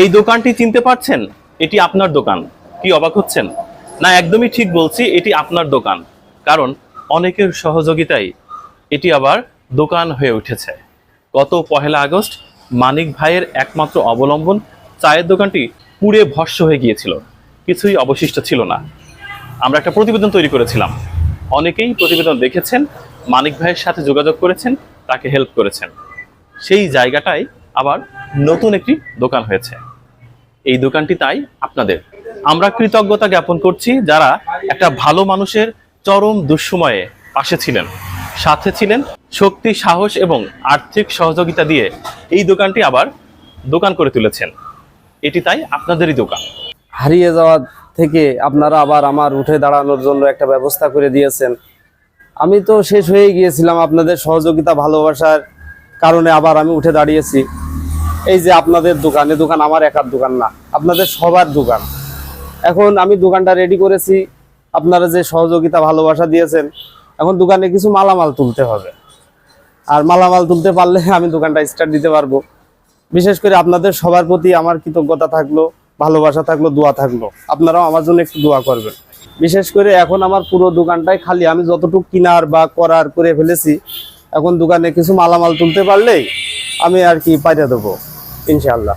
এই দোকানটি চিনতে পারছেন? এটি আপনার দোকান। কি অবাক হচ্ছেন? না, একদমই ঠিক বলছি, এটি আপনার দোকান। কারণ অনেকের সহযোগিতায় এটি আবার দোকান হয়ে উঠেছে। গত 1 আগস্ট মানিক ভাইয়ের একমাত্র অবলম্বন চায়ের দোকানটি পুড়ে ভস্ম হয়ে গিয়েছিল, কিছুই অবশিষ্ট ছিল না। আমরা একটা প্রতিবেদন তৈরি করেছিলাম, অনেকেই প্রতিবেদন দেখেছেন, মানিক ভাইয়ের সাথে যোগাযোগ করেছেন, তাকে হেল্প করেছেন। সেই জায়গাটায় আবার নতুন একটি দোকান হয়েছে। এই দোকানটি তাই আপনাদের। আমরা কৃতজ্ঞতা জ্ঞাপন করছি যারা একটা ভালো মানুষের চরম দুঃসময়ে পাশে ছিলেন, সাথে ছিলেন, শক্তি, সাহস এবং আর্থিক সহযোগিতা দিয়ে এই দোকানটি আবার দোকান করে তুলেছেন। এটি তাই আপনাদেরই দোকান। হারিয়ে যাওয়া থেকে আপনারা আবার আমার উঠে দাঁড়ানোর জন্য একটা ব্যবস্থা করে দিয়েছেন। আমি তো শেষ হয়ে গিয়েছিলাম, আপনাদের সহযোগিতা ভালোবাসার কারণে আবার আমি উঠে দাঁড়িয়েছি। এই যে আপনাদের দোকান, এ দোকান আমার একার দোকান না, আপনাদের সবার দোকান। এখন আমি দোকানটা রেডি করেছি, আপনারা যে সহযোগিতা ভালোবাসা দিয়েছেন, এখন দোকানে কিছু মালামাল তুলতে হবে। আর মালামাল তুলতে পারলে আমি দোকানটা স্টার্ট দিতে পারবো। বিশেষ করে আপনাদের সবার প্রতি আমার কৃতজ্ঞতা থাকলো, ভালোবাসা থাকলো, দোয়া থাকলো। আপনারাও আমার জন্য একটু দোয়া করবেন। বিশেষ করে এখন আমার পুরো দোকানটাই খালি, আমি যতটুকু কিনার বা করার করে ফেলেছি। এখন দোকানে কিছু মালামাল তুলতে পারলেই আমি আর কি পাইতে দেবো ইনশাআল্লাহ।